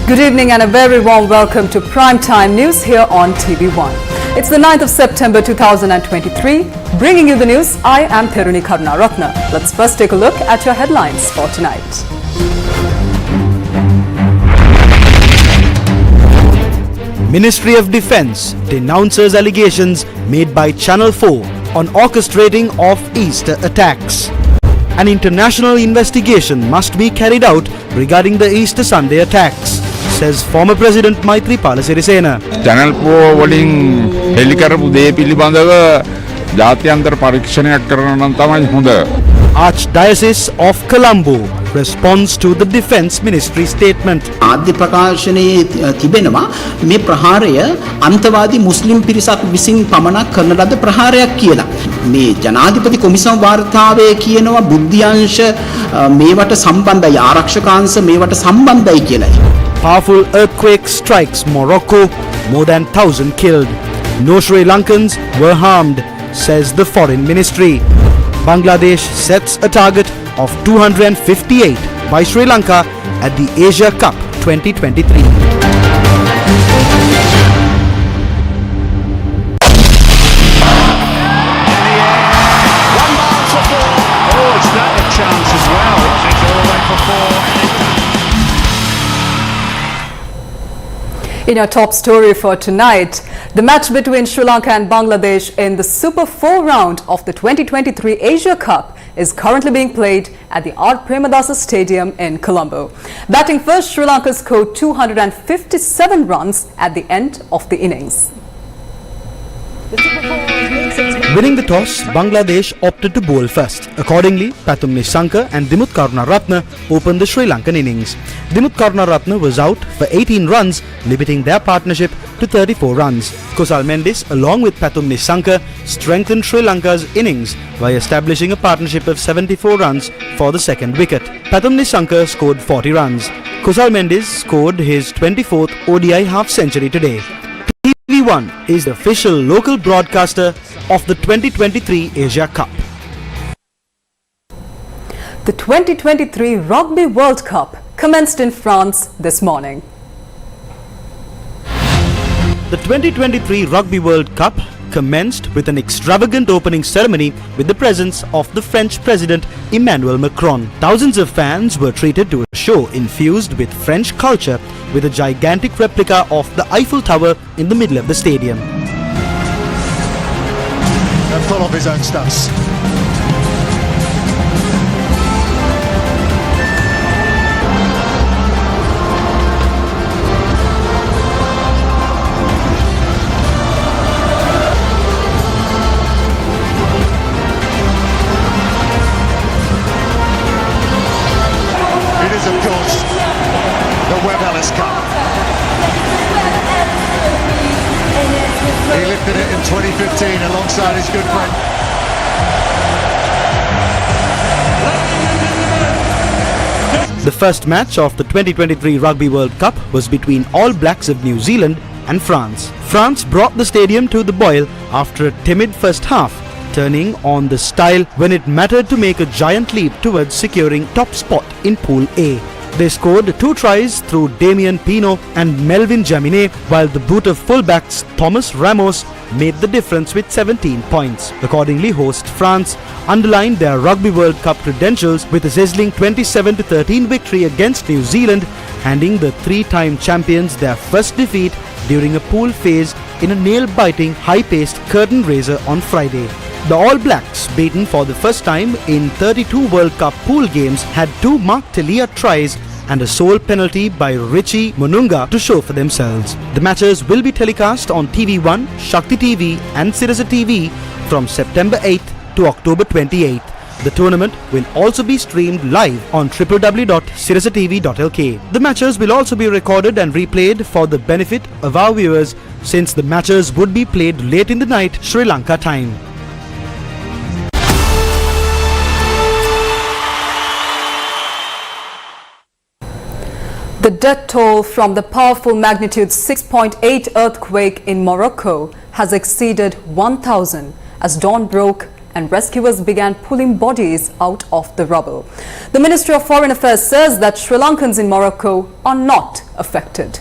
Good evening and a very warm welcome to Primetime News here on TV1. It's the 9th of September 2023. Bringing you the news, I am Theruni Karunaratna. Let's first take a look at your headlines for tonight. Ministry of Defence denounces allegations made by Channel 4 on orchestrating of Easter attacks. An international investigation must be carried out regarding the Easter Sunday attacks, says former President Maithripala Sirisena. Channel 4 වලින් හෙළි කරපු දේ පිළිබඳව ජාත්‍යන්තර පරීක්ෂණයක් කරන නම් තමයි හොඳ. Archdiocese of Colombo responds to the Defence Ministry statement. ආද්‍ය ප්‍රකාශනයේ තිබෙනවා මේ ප්‍රහාරය අන්තවාදී මුස්ලිම් පිරිසක් විසින් පමණක් කරන ලද ප්‍රහාරයක් කියලා. මේ ජනාධිපති කොමිසම වාර්තාවේ කියනවා බුද්ධ්‍යංශ මේවට සම්බන්ධයි ආරක්ෂකාංශ මේවට සම්බන්ධයි කියලායි. Powerful earthquake strikes Morocco, more than 1,000 killed. No Sri Lankans were harmed, says the Foreign Ministry. Bangladesh sets a target of 258 by Sri Lanka at the Asia Cup 2023. In our top story for tonight, the match between Sri Lanka and Bangladesh in the Super 4 round of the 2023 Asia Cup is currently being played at the R. Premadasa Stadium in Colombo. Batting first, Sri Lanka scored 257 runs at the end of the innings. Winning the toss, Bangladesh opted to bowl first. Accordingly, Pathum Nissanka and Dimut Karunaratne opened the Sri Lankan innings. Dimut Karunaratne was out for 18 runs, limiting their partnership to 34 runs. Kusal Mendis, along with Pathum Nissanka, strengthened Sri Lanka's innings by establishing a partnership of 74 runs for the second wicket. Pathum Nissanka scored 40 runs. Kusal Mendis scored his 24th ODI half-century today. TV1 is the official local broadcaster of the 2023 Asia Cup. The 2023 Rugby World Cup commenced in France this morning. The 2023 Rugby World Cup commenced with an extravagant opening ceremony with the presence of the French President Emmanuel Macron. Thousands of fans were treated to a show infused with French culture with a gigantic replica of the Eiffel Tower in the middle of the stadium. And full of his own stunts. It is, of course, the Webb Ellis Cup. He lifted it in 2015 alongside his good friend. The first match of the 2023 Rugby World Cup was between All Blacks of New Zealand and France. France brought the stadium to the boil after a timid first half, turning on the style when it mattered to make a giant leap towards securing top spot in Pool A. They scored 2 tries through Damien Pino and Melvin Jaminet, while the boot of fullbacks Thomas Ramos made the difference with 17 points. Accordingly, host France underlined their Rugby World Cup credentials with a sizzling 27-13 victory against New Zealand, handing the 3-time champions their first defeat during a pool phase in a nail-biting, high-paced curtain raiser on Friday. The All Blacks, beaten for the first time in 32 World Cup pool games, had 2 Mark Telia tries and a sole penalty by Richie Mununga to show for themselves. The matches will be telecast on TV1, Shakti TV and Sirasa TV from September 8th to October 28th. The tournament will also be streamed live on www.sirasatv.lk. The matches will also be recorded and replayed for the benefit of our viewers, since the matches would be played late in the night Sri Lanka time. The death toll from the powerful magnitude 6.8 earthquake in Morocco has exceeded 1,000 as dawn broke and rescuers began pulling bodies out of the rubble. The Ministry of Foreign Affairs says that Sri Lankans in Morocco are not affected.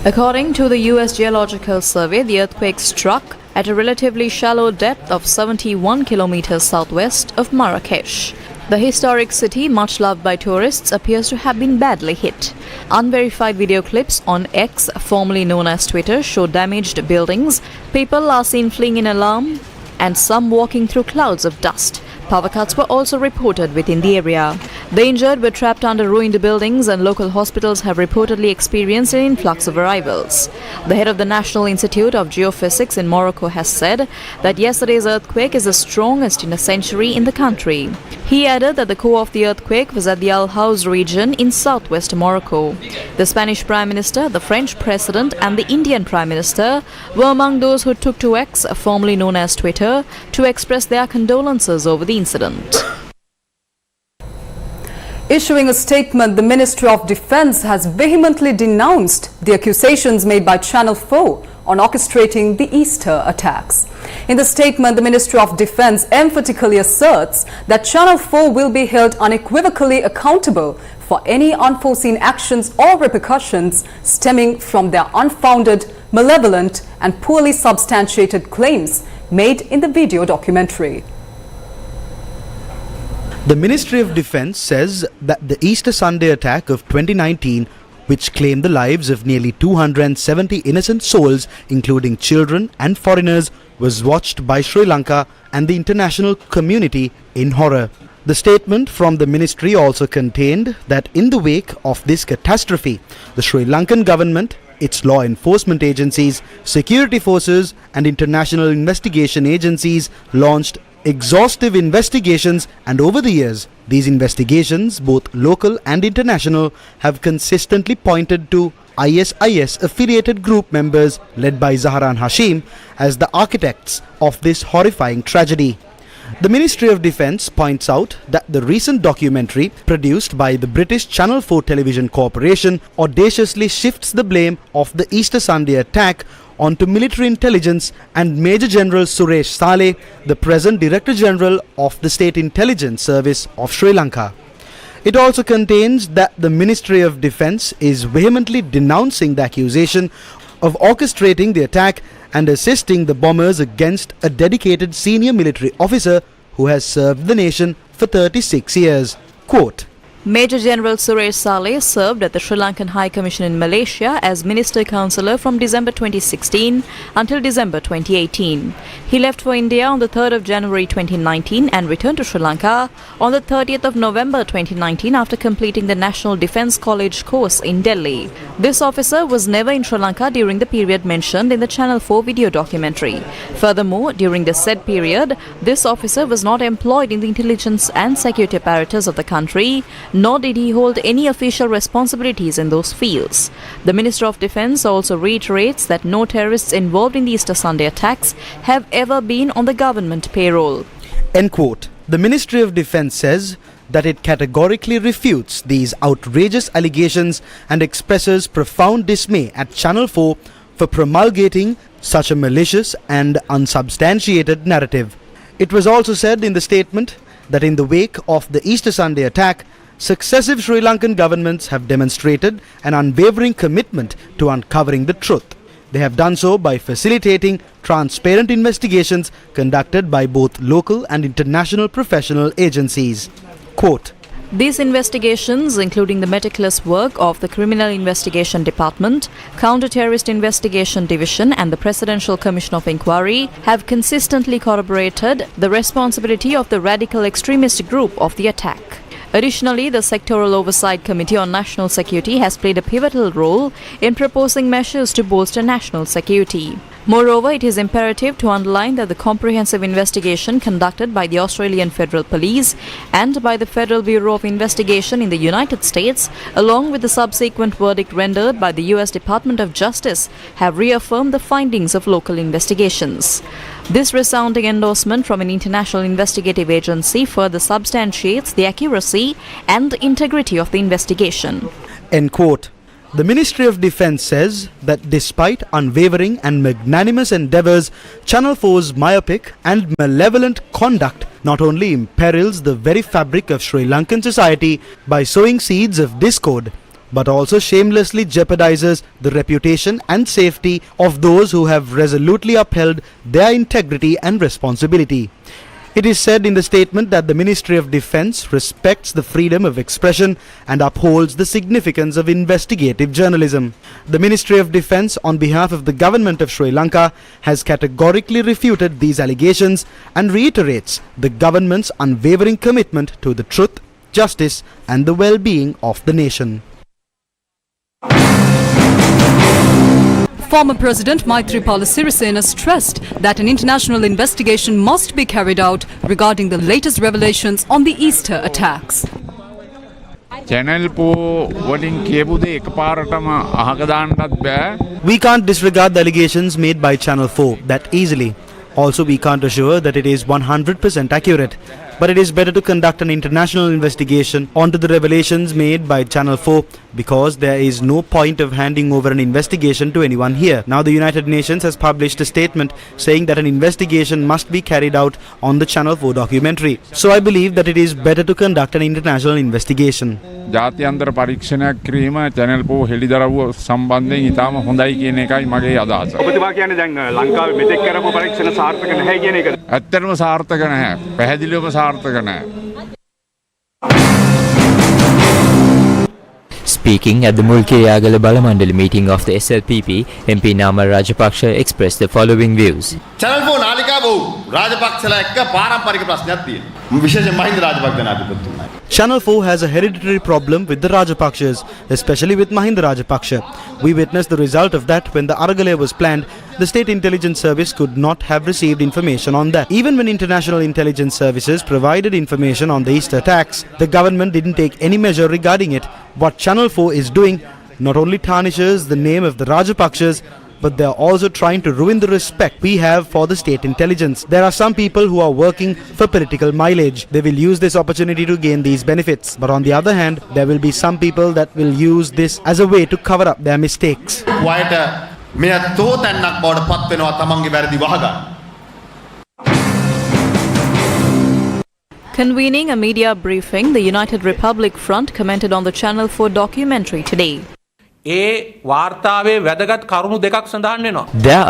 According to the US Geological Survey, the earthquake struck at a relatively shallow depth of 71 kilometers southwest of Marrakesh. The historic city, much loved by tourists, appears to have been badly hit. Unverified video clips on X, formerly known as Twitter, show damaged buildings. People are seen fleeing in alarm and some walking through clouds of dust. Power cuts were also reported within the area. The injured were trapped under ruined buildings and local hospitals have reportedly experienced an influx of arrivals. The head of the National Institute of Geophysics in Morocco has said that yesterday's earthquake is the strongest in a century in the country. He added that the core of the earthquake was at the Al Haus region in southwest Morocco. The Spanish Prime Minister, the French President and the Indian Prime Minister were among those who took to X, formerly known as Twitter, to express their condolences over the incident. Issuing a statement, the Ministry of Defence has vehemently denounced the accusations made by Channel 4 on orchestrating the Easter attacks. In the statement, the Ministry of Defence emphatically asserts that Channel 4 will be held unequivocally accountable for any unforeseen actions or repercussions stemming from their unfounded, malevolent and poorly substantiated claims made in the video documentary. The Ministry of Defence says that the Easter Sunday attack of 2019, which claimed the lives of nearly 270 innocent souls, including children and foreigners, was watched by Sri Lanka and the international community in horror. The statement from the ministry also contained that in the wake of this catastrophe, the Sri Lankan government, its law enforcement agencies, security forces and international investigation agencies launched exhaustive investigations, and over the years, these investigations, both local and international, have consistently pointed to ISIS affiliated group members led by Zahran Hashim as the architects of this horrifying tragedy. The Ministry of Defence points out that the recent documentary produced by the British Channel 4 Television Corporation audaciously shifts the blame of the Easter Sunday attack onto military intelligence and Major General Suresh Saleh, the present Director General of the State Intelligence Service of Sri Lanka. It also contains that the Ministry of Defence is vehemently denouncing the accusation of orchestrating the attack and assisting the bombers against a dedicated senior military officer who has served the nation for 36 years. Quote, Major General Suresh Saleh served at the Sri Lankan High Commission in Malaysia as Minister Councillor from December 2016 until December 2018. He left for India on the 3rd of January 2019 and returned to Sri Lanka on the 30th of November 2019 after completing the National Defence College course in Delhi. This officer was never in Sri Lanka during the period mentioned in the Channel 4 video documentary. Furthermore, during the said period, this officer was not employed in the intelligence and security apparatus of the country, nor did he hold any official responsibilities in those fields. The Minister of Defence also reiterates that no terrorists involved in the Easter Sunday attacks have ever been on the government payroll. End quote. The Ministry of Defence says that it categorically refutes these outrageous allegations and expresses profound dismay at Channel 4 for promulgating such a malicious and unsubstantiated narrative. It was also said in the statement that in the wake of the Easter Sunday attack, successive Sri Lankan governments have demonstrated an unwavering commitment to uncovering the truth. They have done so by facilitating transparent investigations conducted by both local and international professional agencies. Quote, These investigations, including the meticulous work of the Criminal Investigation Department, Counter-Terrorist Investigation Division and the Presidential Commission of Inquiry, have consistently corroborated the responsibility of the radical extremist group of the attack. Additionally, the Sectoral Oversight Committee on National Security has played a pivotal role in proposing measures to bolster national security. Moreover, it is imperative to underline that the comprehensive investigation conducted by the Australian Federal Police and by the Federal Bureau of Investigation in the United States, along with the subsequent verdict rendered by the US Department of Justice, have reaffirmed the findings of local investigations. This resounding endorsement from an international investigative agency further substantiates the accuracy and integrity of the investigation. End quote. The Ministry of Defence says that despite unwavering and magnanimous endeavours, Channel 4's myopic and malevolent conduct not only imperils the very fabric of Sri Lankan society by sowing seeds of discord, but also shamelessly jeopardizes the reputation and safety of those who have resolutely upheld their integrity and responsibility. It is said in the statement that the Ministry of Defence respects the freedom of expression and upholds the significance of investigative journalism. The Ministry of Defence, on behalf of the government of Sri Lanka, has categorically refuted these allegations and reiterates the government's unwavering commitment to the truth, justice and the well-being of the nation. Former President Maithripala Sirisena stressed that an international investigation must be carried out regarding the latest revelations on the Easter attacks. Channel 4 වලින් කියපු දේ එකපාරටම අහක දාන්නත් බෑ. We can't disregard the allegations made by Channel 4 that easily. Also, we can't assure that it is 100% accurate. But it is better to conduct an international investigation onto the revelations made by Channel 4 because there is no point of handing over an investigation to anyone here. Now the United Nations has published a statement saying that an investigation must be carried out on the Channel 4 documentary. So I believe that it is better to conduct an international investigation. ජාත්‍යන්තර පරීක්ෂණයක් කිරීම Channel 4 හෙළිදරව්ව සම්බන්ධයෙන් ඉතාම හොඳයි කියන එකයි මගේ අදහස. ඔබතුමා කියන්නේ දැන් ලංකාවේ මෙතෙක් කරපු පරීක්ෂණ සාර්ථක නැහැ කියන එකද? ඇත්තටම සාර්ථක නැහැ. පැහැදිලිවම සාර්ථක නැහැ. Speaking at the Mulkiriyagala Balamandali meeting of the SLPP, MP Nama Rajapaksa expressed the following views. Channel 4 නාලිකාව රාජපක්ෂලා එක්ක පාරම්පරික ප්‍රශ්නයක් තියෙනවා. විශේෂයෙන් මහින්ද රාජපක්ෂ ජනාධිපතිතුමා. Channel 4 has a hereditary problem with the Rajapakshas, especially with Mahindra Rajapaksa. We witnessed the result of that when the Aragale was planned. The State Intelligence Service could not have received information on that. Even when international intelligence services provided information on the Easter attacks, the government didn't take any measure regarding it. What Channel 4 is doing not only tarnishes the name of the Rajapakshas, but they are also trying to ruin the respect we have for the state intelligence. There are some people who are working for political mileage. They will use this opportunity to gain these benefits. But on the other hand, there will be some people that will use this as a way to cover up their mistakes. Convening a media briefing, the United Republic Front commented on the Channel 4 documentary today. There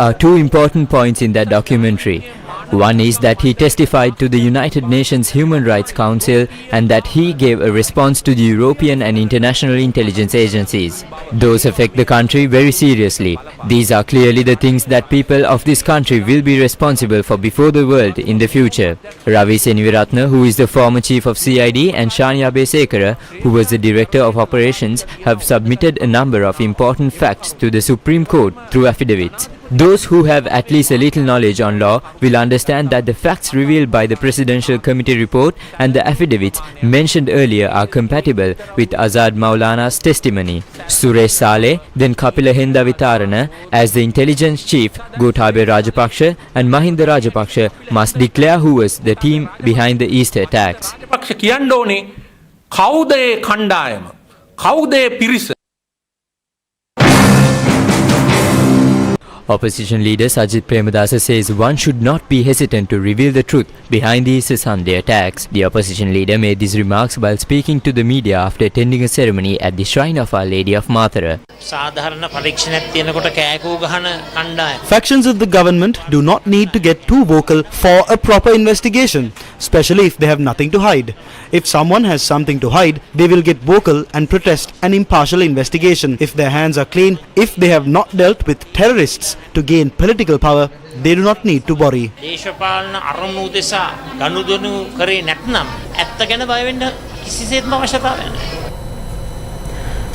are two important points in that documentary. One is that he testified to the United Nations Human Rights Council and that he gave a response to the European and international intelligence agencies. Those affect the country very seriously. These are clearly the things that people of this country will be responsible for before the world in the future. Ravi Seniviratne, who is the former chief of CID, and Shania Besekara, who was the director of operations, have submitted a number of important facts to the Supreme Court through affidavits. Those who have at least a little knowledge on law will understand that the facts revealed by the Presidential Committee report and the affidavits mentioned earlier are compatible with Azad Maulana's testimony. Suresh Saleh, then Kapila Henda Vitarana, as the intelligence chief, Gotabaya Rajapaksa and Mahindra Rajapaksa must declare who was the team behind the Easter attacks. Opposition leader Sajith Premadasa says one should not be hesitant to reveal the truth behind these Sunday attacks. The opposition leader made these remarks while speaking to the media after attending a ceremony at the shrine of Our Lady of Mathura. Factions of the government do not need to get too vocal for a proper investigation, especially if they have nothing to hide. If someone has something to hide, they will get vocal and protest an impartial investigation. If their hands are clean, if they have not dealt with terrorists to gain political power, they do not need to worry.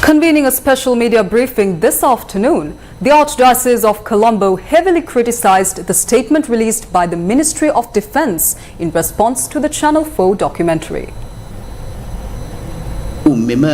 Convening a special media briefing this afternoon, the Archdiocese of Colombo heavily criticized the statement released by the Ministry of Defence in response to the Channel 4 documentary. මෙම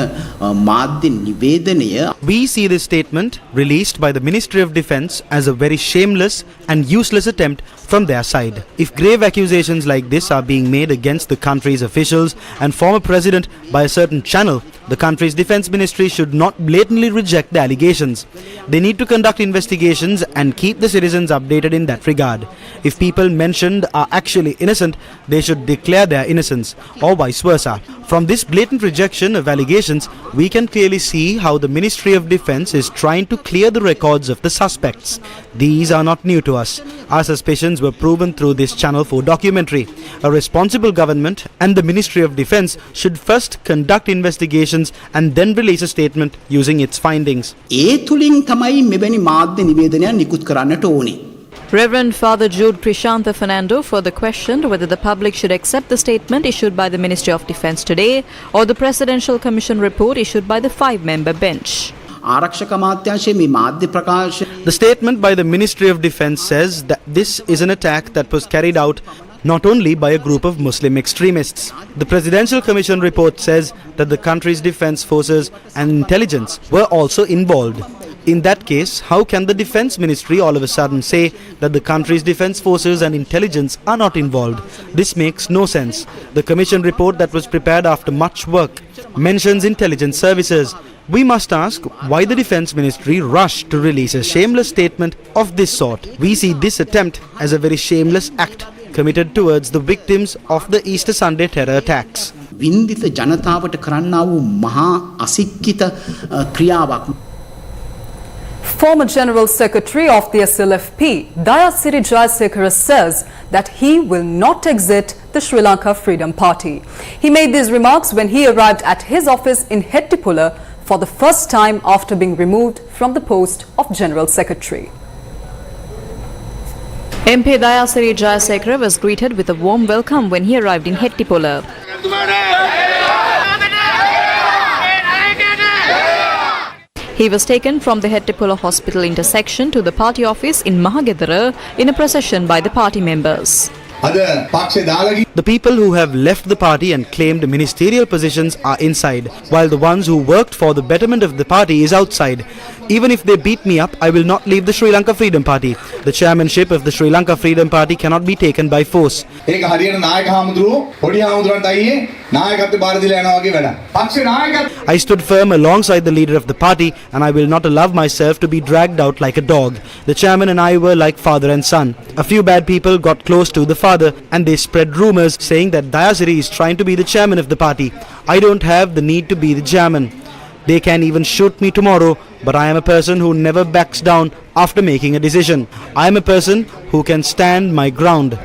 මාධ්‍ය නිවේදනය We see this statement released by the Ministry of Defence as a very shameless and useless attempt from their side. If grave accusations like this are being made against the country's officials and former president by a certain channel, the country's defence ministry should not blatantly reject the allegations. They need to conduct investigations and keep the citizens updated in that regard. If people mentioned are actually innocent, they should declare their innocence, or vice versa. From this blatant rejection of allegations, we can clearly see how the Ministry of Defence is trying to clear the records of the suspects. These are not new to us. Our suspicions were proven through this Channel 4 documentary. A responsible government and the Ministry of Defence should first conduct investigations and then release a statement using its findings. ඒ තුලින් තමයි මෙවැනි මාධ්‍ය නිවේදනයක් නිකුත් කරන්නට ඕනේ. Reverend Father Jude Prishantha Fernando further questioned whether the public should accept the statement issued by the Ministry of Defence today or the Presidential Commission report issued by the 5-member bench. ආරක්ෂක අමාත්‍යාංශයේ මේ මාධ්‍ය ප්‍රකාශ The statement by the Ministry of Defence says that this is an attack that was carried out not only by a group of Muslim extremists. The Presidential Commission report says that the country's defence forces and intelligence were also involved. In that case, how can the Defence Ministry all of a sudden say that the country's defence forces and intelligence are not involved? This makes no sense. The Commission report that was prepared after much work mentions intelligence services. We must ask why the Defence Ministry rushed to release a shameless statement of this sort. We see this attempt as a very shameless act committed towards the victims of the Easter Sunday terror attacks. වින්දිත ජනතාවට කරන්නා වූ මහා අසික්කිත ක්‍රියාවක්. Former General Secretary of the SLFP, Dayasiri Jayasekara, says that he will not exit the Sri Lanka Freedom Party. He made these remarks when he arrived at his office in Hettipula for the first time after being removed from the post of General Secretary. MP Dayasiri Jayasekara was greeted with a warm welcome when he arrived in Hettipula. He was taken from the Hettipula Hospital intersection to the party office in Mahindra in a procession by the party members. The people who have left the party and claimed ministerial positions are inside, while the ones who worked for the betterment of the party is outside. Even if they beat me up, I will not leave the Sri Lanka Freedom Party. The chairmanship of the Sri Lanka Freedom Party cannot be taken by force. I stood firm alongside the leader of the party, and I will not allow myself to be dragged out like a dog. The chairman and I were like father and son. A few bad people got close to the father and they spread rumours saying that Dayasiri is trying to be the chairman of the party. I don't have the need to be the chairman. They can even shoot me tomorrow, but I am a person who never backs down after making a decision. I am a person who can stand my ground.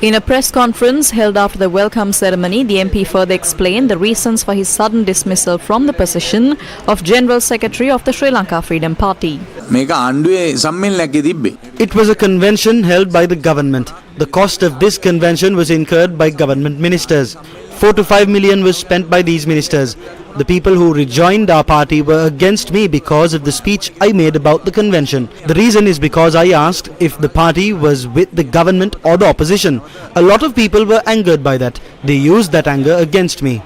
In a press conference held after the welcome ceremony, the MP further explained the reasons for his sudden dismissal from the position of General Secretary of the Sri Lanka Freedom Party. It was a convention held by the government. The cost of this convention was incurred by government ministers. 4 to 5 million was spent by these ministers. The people who rejoined our party were against me because of the speech I made about the convention. The reason is because I asked if the party was with the government or the opposition. A lot of people were angered by that. They used that anger against me.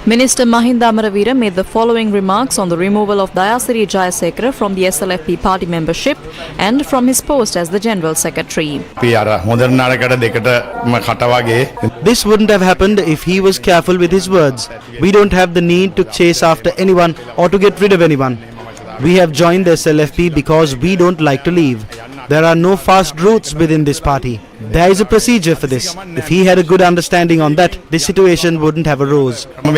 Minister Maravira made the following remarks on the removal of Dayasiri Jayasekara from the SLFP party membership and from his post as the General Secretary. This wouldn't have happened if he was careful with his words. We don't have the need to chase after anyone or to get rid of anyone. We have joined the SLFP because we don't like to leave. There are no fast routes within this party. There is a procedure for this. If he had a good understanding on that, this situation wouldn't have arose. News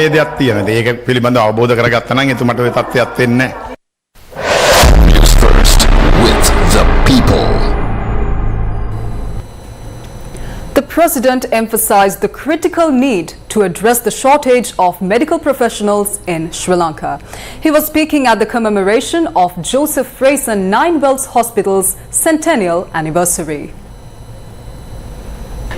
first with the people. The President emphasized the critical need to address the shortage of medical professionals in Sri Lanka. He was speaking at the commemoration of Joseph Fraser Nine Wells Hospital's centennial anniversary.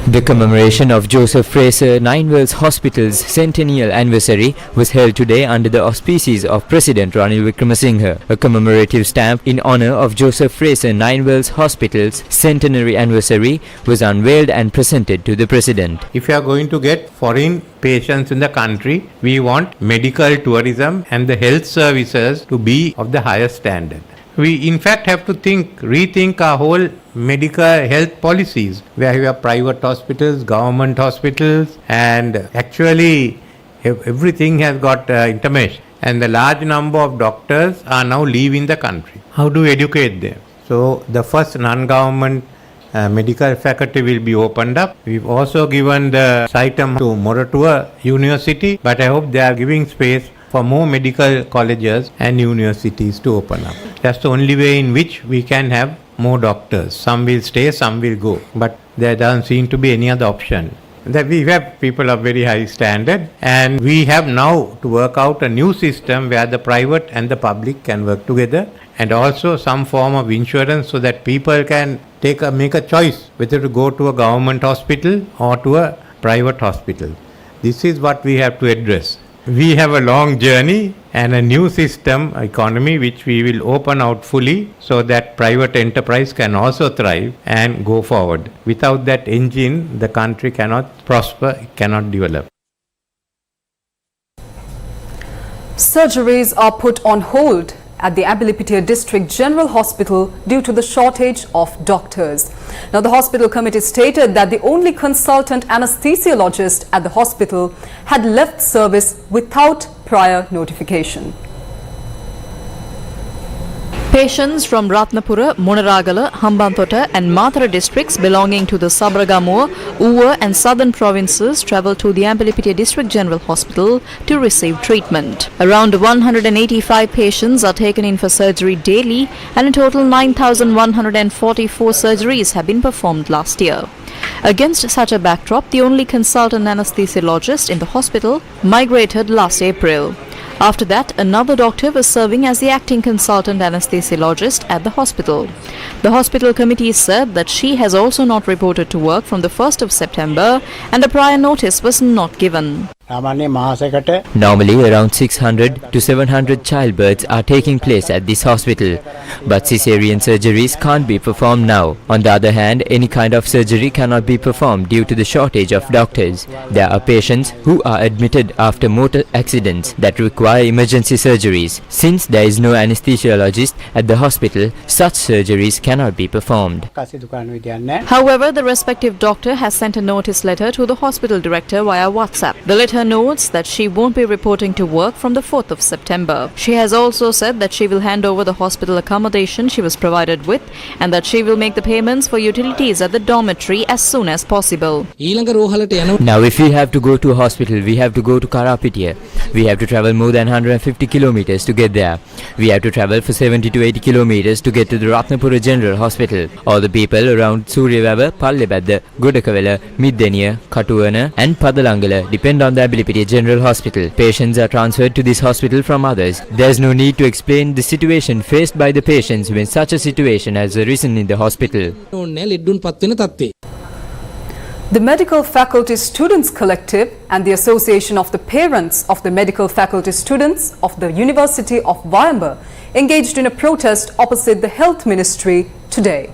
The commemoration of Joseph Fraser Nine Wells Hospital's centennial anniversary was held today under the auspices of President Ranil Wickremesinghe. A commemorative stamp in honor of Joseph Fraser Nine Wells Hospital's centenary anniversary was unveiled and presented to the President. If you are going to get foreign patients in the country, we want medical tourism and the health services to be of the highest standard. We in fact have to rethink our whole medical health policies, where we have private hospitals, government hospitals, and actually everything has got intermeshed. And the large number of doctors are now leaving the country. How do we educate them? So the first non-government medical faculty will be opened up. We've also given the sitem to Morocco University, but I hope they are giving space for more medical colleges and universities to open up. That's the only way in which we can have more doctors. Some will stay, some will go, but there doesn't seem to be any other option. That we have people of very high standard, and we have now to work out a new system where the private and the public can work together, and also some form of insurance so that people can make a choice whether to go to a government hospital or to a private hospital. This is what we have to address. We have a long journey and a new system economy which we will open out fully so that private enterprise can also thrive and go forward. Without that engine, the country cannot prosper, it cannot develop. Surgeries are put on hold at the Abilipitia District General Hospital due to the shortage of doctors. Now, the hospital committee stated that the only consultant anesthesiologist at the hospital had left service without prior notification. Patients from Ratnapura, Munaragala, Hambantota and Mathura districts belonging to the Sabragamuwa, Uva and southern provinces travelled to the Abilipitia District General Hospital to receive treatment. Around 185 patients are taken in for surgery daily, and in total 9,144 surgeries have been performed last year. Against such a backdrop, the only consultant anesthesiologist in the hospital migrated last April. After that, another doctor was serving as the acting consultant anesthesiologist at the hospital. The hospital committee said that she has also not reported to work from the 1st of September and a prior notice was not given. Normally, around 600 to 700 childbirths are taking place at this hospital, but cesarean surgeries can't be performed now. On the other hand, any kind of surgery cannot be performed due to the shortage of doctors. There are patients who are admitted after motor accidents that require emergency surgeries. Since there is no anesthesiologist at the hospital, such surgeries cannot be performed. However, the respective doctor has sent a notice letter to the hospital director via WhatsApp. The letter notes that she won't be reporting to work from the 4th of September. She has also said that she will hand over the hospital accommodation she was provided with and that she will make the payments for utilities at the dormitory as soon as possible. Now, if we have to go to a hospital, we have to go to Karapitia. We have to travel more than 150 kilometers to get there. We have to travel for 70 to 80 kilometers to get to the Ratnapura General Hospital. All the people around Suryawava, Pallebadda, Godakawala, Middeniya, Katuwana and Padalangala depend on the Abilipitia General Hospital. Patients are transferred to this hospital from others. There is no need to explain the situation faced by the patients when such a situation has arisen in the hospital. The Medical Faculty Students Collective and the Association of the Parents of the Medical Faculty Students of the University of Waiamba engaged in a protest opposite the Health Ministry today.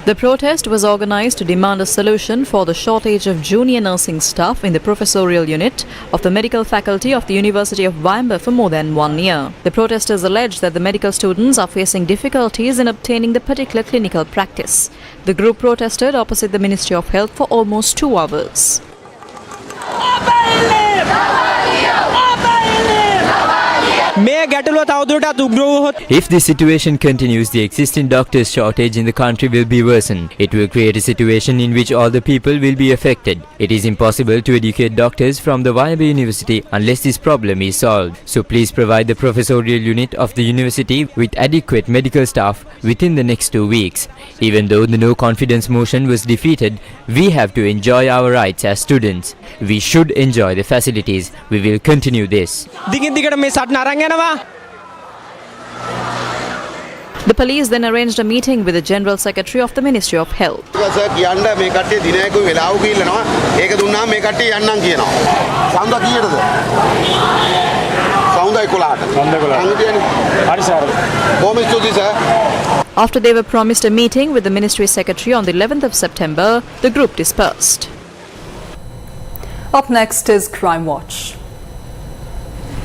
The protest was organized to demand a solution for the shortage of junior nursing staff in the professorial unit of the medical faculty of the University of Waiamba for more than 1 year. The protesters allege that the medical students are facing difficulties in obtaining the particular clinical practice. The group protested opposite the Ministry of Health for almost 2 hours. If this situation continues, the existing doctors' shortage in the country will be worsened. It will create a situation in which all the people will be affected. It is impossible to educate doctors from the Waiamba University unless this problem is solved. So please provide the professorial unit of the university with adequate medical staff within the next 2 weeks. Even though the no confidence motion was defeated, we have to enjoy our rights as students. We should enjoy the facilities. We will continue this. The police then arranged a meeting with the General Secretary of the Ministry of Health. After they were promised a meeting with the Ministry Secretary on the 11th of September, the group dispersed. Up next is Crime Watch.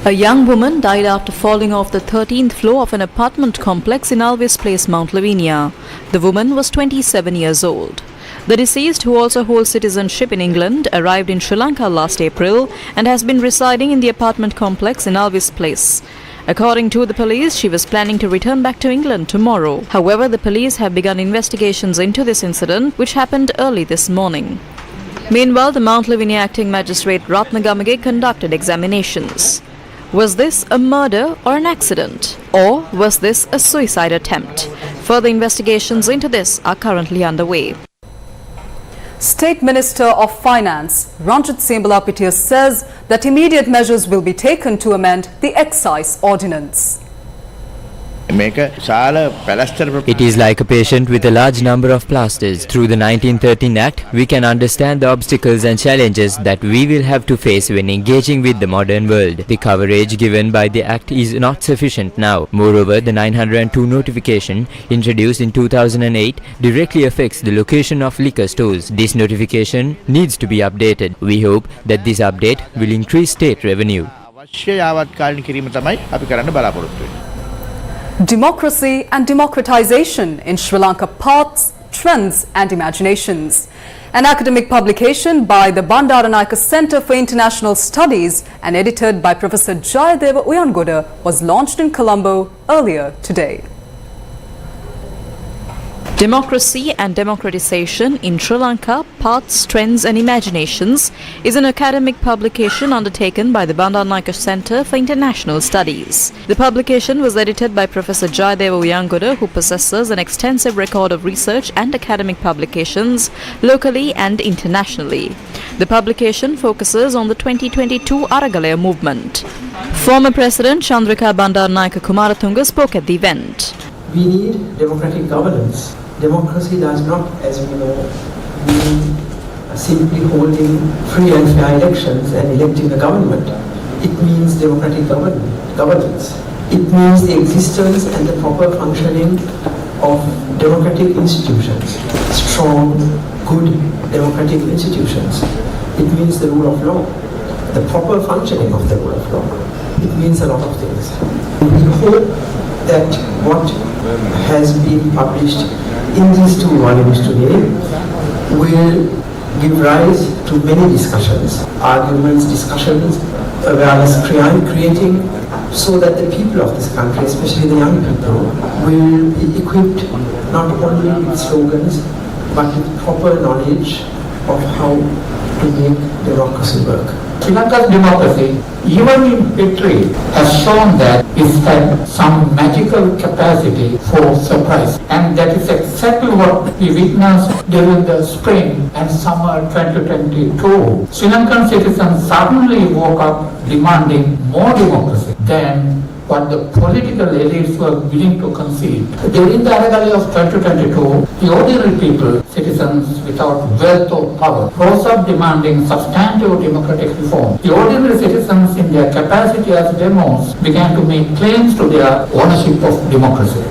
A young woman died after falling off the 13th floor of an apartment complex in Alves Place, Mount Lavinia. The woman was 27 years old. The deceased, who also holds citizenship in England, arrived in Sri Lanka last April and has been residing in the apartment complex in Alves Place. According to the police, she was planning to return back to England tomorrow. However, the police have begun investigations into this incident, which happened early this morning. Meanwhile, the Mount Lavinia Acting Magistrate Ratnagamage conducted examinations. Was this a murder or an accident? Or was this a suicide attempt? Further investigations into this are currently underway. State Minister of Finance Ranjit Sembalapitia says that immediate measures will be taken to amend the excise ordinance. It is like a patient with a large number of plasters. Through the 1913 Act, we can understand the obstacles and challenges that we will have to face when engaging with the modern world. The coverage given by the Act is not sufficient now. Moreover, the 902 notification, introduced in 2008, directly affects the location of liquor stores. This notification needs to be updated. We hope that this update will increase state revenue. Democracy and democratization in Sri Lanka: paths, trends and imaginations. An academic publication by the Bandaranayake Centre for International Studies and edited by Professor Jayadeva Uyangoda was launched in Colombo earlier today. Democracy and Democratization in Sri Lanka: Paths, Trends and Imaginations is an academic publication undertaken by the Bandaranayake Centre for International Studies. The publication was edited by Professor Jayadeva Uyangoda, who possesses an extensive record of research and academic publications locally and internationally. The publication focuses on the 2022 Aragalaya movement. Former President Chandrika Bandaranayake Kumaratunga spoke at the event. We need democratic governance. Democracy does not, as we know, mean simply holding free and fair elections and electing a government. It means democratic governance. It means the existence and the proper functioning of democratic institutions, strong, good democratic institutions. It means the rule of law, the proper functioning of the rule of law. It means a lot of things. We hope that what has been published in these two volumes today will give rise to many discussions, arguments, discussions, awareness creating, so that the people of this country, especially the young people, will be equipped not only with slogans but with proper knowledge of how to make democracy work. Sri Lanka's democracy, even in history, has shown that it has some magical capacity for surprise. And that is exactly what we witnessed during the spring and summer 2022. Sri Lankan citizens suddenly woke up demanding more democracy than what the political elites were willing to concede. During the Aragalaya of 2022, the ordinary people, citizens without wealth or power, rose up demanding substantive democratic reform. The ordinary citizens, in their capacity as demos, began to make claims to their ownership of democracy.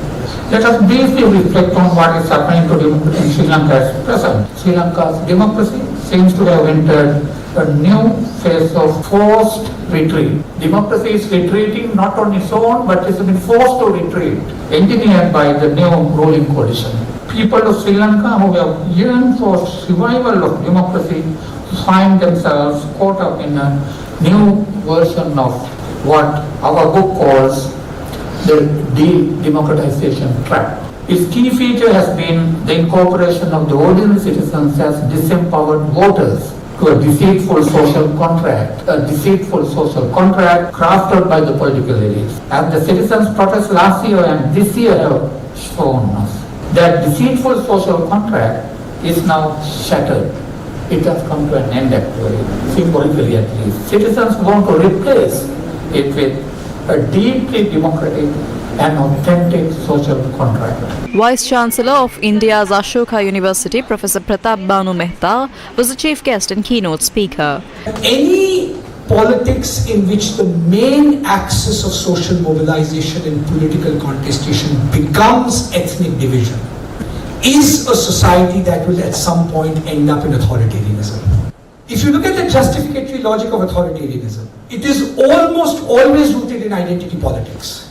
Let us briefly reflect on what is happening to democracy in Sri Lanka at present. Sri Lanka's democracy seems to have entered a new phase of forced retreat. Democracy is retreating not on its own, but it has been forced to retreat, engineered by the new ruling coalition. People of Sri Lanka who have yearned for survival of democracy find themselves caught up in a new version of what our book calls the democratization trap. Its key feature has been the incorporation of the ordinary citizens as disempowered voters to a deceitful social contract crafted by the political elites. As the citizens' protests last year and this year have shown us, that deceitful social contract is now shattered. It has come to an end, actually, symbolically at least. Citizens want to replace it with a deeply democratic an authentic social contract. Vice-Chancellor of India's Ashoka University, Professor Pratap Banu Mehta, was the chief guest and keynote speaker. Any politics in which the main axis of social mobilization and political contestation becomes ethnic division is a society that will at some point end up in authoritarianism. If you look at the justificatory logic of authoritarianism, it is almost always rooted in identity politics.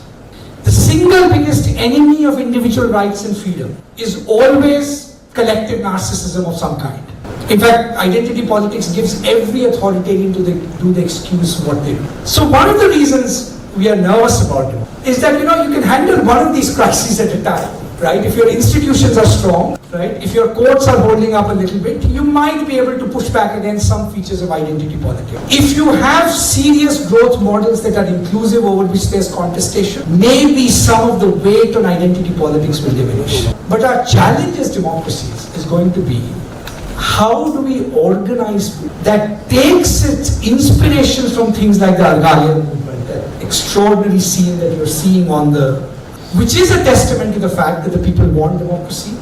The single biggest enemy of individual rights and freedom is always collective narcissism of some kind. In fact, identity politics gives every authoritarian to the excuse what they do. So one of the reasons we are nervous about it is that you can handle one of these crises at a time. Right? If your institutions are strong, right? If your courts are holding up a little bit, you might be able to push back against some features of identity politics. If you have serious growth models that are inclusive over which there's contestation, maybe some of the weight on identity politics will diminish. But our challenge as democracies is going to be, how do we organize that takes its inspiration from things like the Argalian movement, that extraordinary scene that you're seeing which is a testament to the fact that the people want democracy.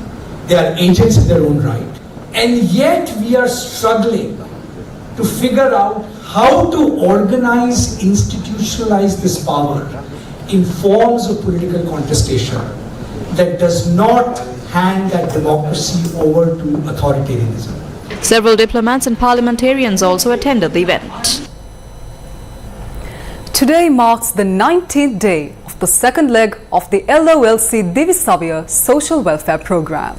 They are agents in their own right. And yet we are struggling to figure out how to organize, institutionalize this power in forms of political contestation that does not hand that democracy over to authoritarianism. Several diplomats and parliamentarians also attended the event. Today marks the 19th day of the second leg of the LOLC Divisavya Social Welfare Program.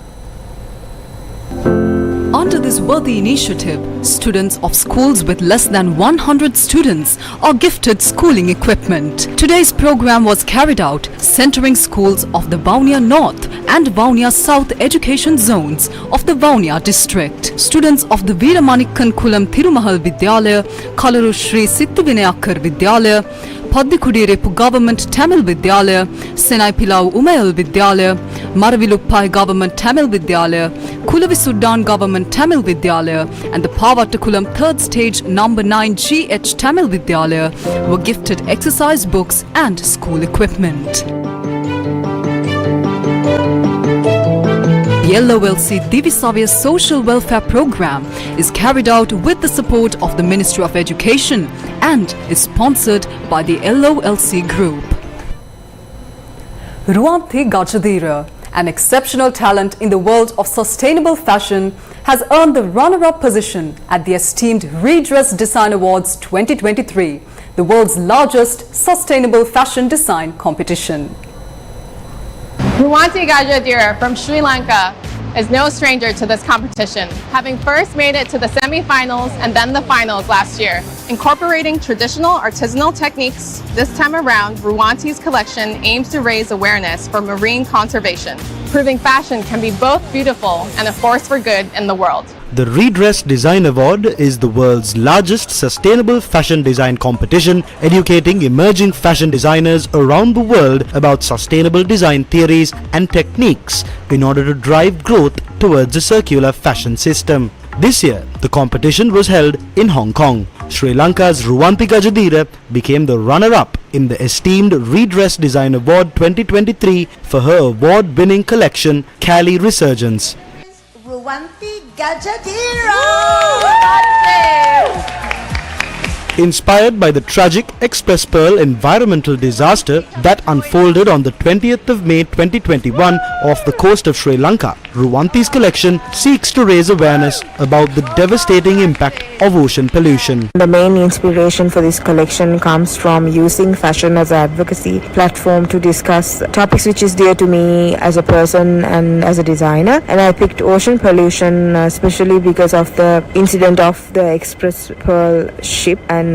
Under this worthy initiative, students of schools with less than 100 students are gifted schooling equipment. Today's program was carried out centering schools of the Vaunia North and Vaunia South education zones of the Vaunia district. Students of the Veeramanikkan Kulam Thirumahal Vidyalaya, Kalaru Shri Sittu Vinayakar Vidyalaya, Paddikudirepu Government Tamil Vidyalaya, Senai Pilau Umayal Vidyalaya, Maraviluppai Government Tamil Vidyalaya, Kulavisudan Government Tamil Vidyalaya and the Pavattakulam 3rd Stage No. 9 GH Tamil Vidyalaya were gifted exercise books and school equipment. The LOLC Divisavya Social Welfare Program is carried out with the support of the Ministry of Education and is sponsored by the LOLC Group. Ruanthi Gajadira, an exceptional talent in the world of sustainable fashion, has earned the runner-up position at the esteemed Redress Design Awards 2023, the world's largest sustainable fashion design competition. Ruanthi Gajadira from Sri Lanka is no stranger to this competition, having first made it to the semi-finals and then the finals last year. Incorporating traditional artisanal techniques, this time around, Ruanthi's collection aims to raise awareness for marine conservation, proving fashion can be both beautiful and a force for good in the world. The Redress Design Award is the world's largest sustainable fashion design competition, educating emerging fashion designers around the world about sustainable design theories and techniques in order to drive growth towards a circular fashion system. This year, the competition was held in Hong Kong. Sri Lanka's Ruanthi Gajadira became the runner-up in the esteemed Redress Design Award 2023 for her award-winning collection, Cali Resurgence. Ruanthi Gajadira! Inspired by the tragic Express Pearl environmental disaster that unfolded on the 20th of May 2021 off the coast of Sri Lanka, Ruanthi's collection seeks to raise awareness about the devastating impact of ocean pollution. The main inspiration for this collection comes from using fashion as an advocacy platform to discuss topics which is dear to me as a person and as a designer. And I picked ocean pollution especially because of the incident of the Express Pearl ship and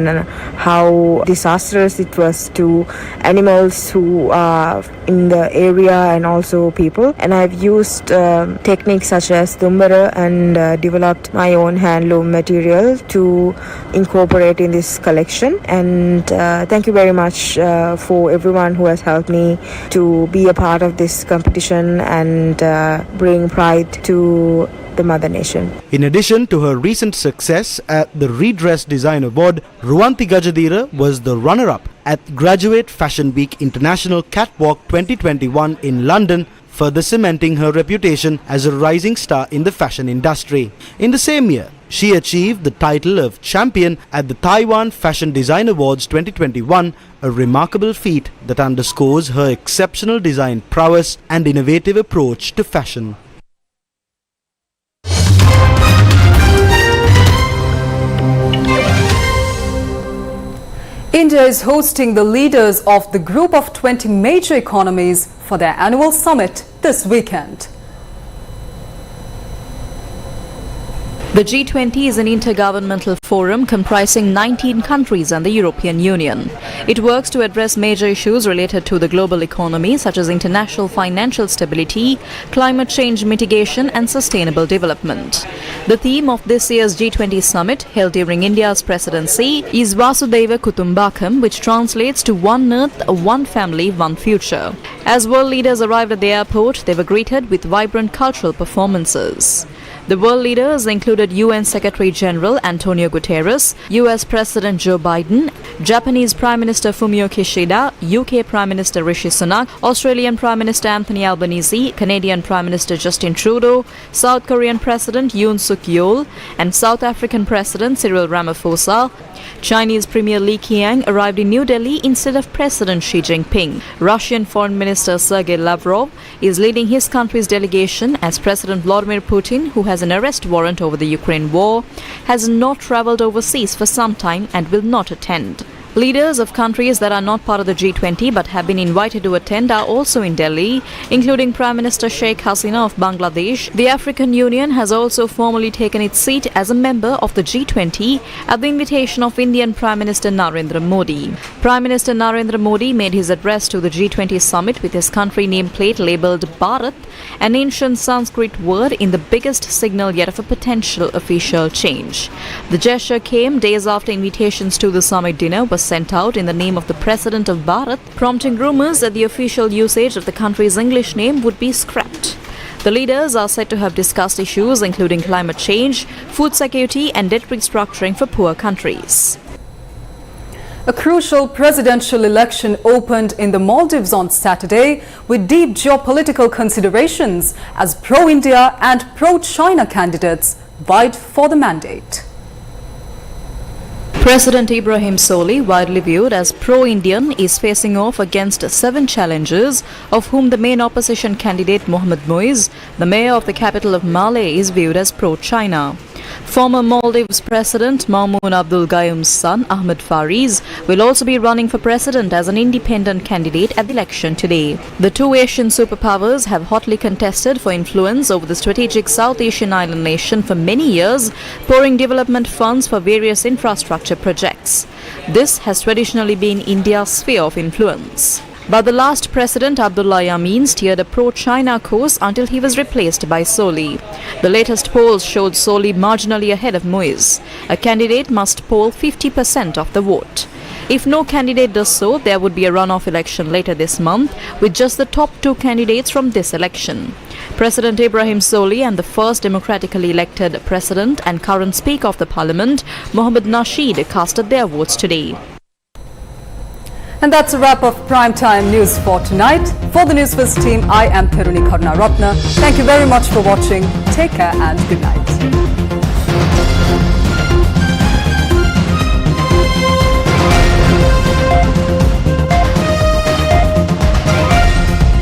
how disastrous it was to animals who are in the area and also people. And I've used techniques such as Dumbara and developed my own handloom material to incorporate in this collection. And thank you very much for everyone who has helped me to be a part of this competition and bring pride to the Mother Nation. In addition to her recent success at the Redress Design Award, Ruanthi Gajadira was the runner-up at Graduate Fashion Week International Catwalk 2021 in London, further cementing her reputation as a rising star in the fashion industry. In the same year, she achieved the title of champion at the Taiwan Fashion Design Awards 2021, a remarkable feat that underscores her exceptional design prowess and innovative approach to fashion. India is hosting the leaders of the group of 20 major economies for their annual summit this weekend. The G20 is an intergovernmental forum comprising 19 countries and the European Union. It works to address major issues related to the global economy such as international financial stability, climate change mitigation and sustainable development. The theme of this year's G20 Summit, held during India's presidency, is Vasudhaiva Kutumbakam, which translates to One Earth, One Family, One Future. As world leaders arrived at the airport, they were greeted with vibrant cultural performances. The world leaders included UN Secretary-General Antonio Guterres, US President Joe Biden, Japanese Prime Minister Fumio Kishida, UK Prime Minister Rishi Sunak, Australian Prime Minister Anthony Albanese, Canadian Prime Minister Justin Trudeau, South Korean President Yoon Suk Yeol, and South African President Cyril Ramaphosa. Chinese Premier Li Qiang arrived in New Delhi instead of President Xi Jinping. Russian Foreign Minister Sergei Lavrov is leading his country's delegation as President Vladimir Putin, who has an arrest warrant over the Ukraine war, has not travelled overseas for some time and will not attend. Leaders of countries that are not part of the G20 but have been invited to attend are also in Delhi, including Prime Minister Sheikh Hasina of Bangladesh. The African Union has also formally taken its seat as a member of the G20 at the invitation of Indian Prime Minister Narendra Modi. Prime Minister Narendra Modi made his address to the G20 Summit with his country nameplate labelled Bharat, an ancient Sanskrit word in the biggest signal yet of a potential official change. The gesture came days after invitations to the summit dinner were sent out in the name of the President of Bharat, prompting rumours that the official usage of the country's English name would be scrapped. The leaders are said to have discussed issues including climate change, food security and debt restructuring for poor countries. A crucial presidential election opened in the Maldives on Saturday with deep geopolitical considerations as pro-India and pro-China candidates vied for the mandate. President Ibrahim Soli, widely viewed as pro-Indian, is facing off against 7 challengers, of whom the main opposition candidate Mohamed Moise, the mayor of the capital of Malé, is viewed as pro-China. Former Maldives President Maumoon Abdul Gayoom's son Ahmed Fariz will also be running for president as an independent candidate at the election today. The two Asian superpowers have hotly contested for influence over the strategic South Asian island nation for many years, pouring development funds for various infrastructure projects. This has traditionally been India's sphere of influence. But the last president, Abdullah Yameen, steered a pro-China course until he was replaced by Soli. The latest polls showed Soli marginally ahead of Moise. A candidate must poll 50% of the vote. If no candidate does so, there would be a runoff election later this month with just the top 2 candidates from this election. President Ibrahim Soli and the first democratically elected president and current Speaker of the Parliament, Mohammad Nasheed, casted their votes today. And that's a wrap of Primetime News for tonight. For the Newsfizz team, I am Theruni Karunaratne. Thank you very much for watching. Take care and good night.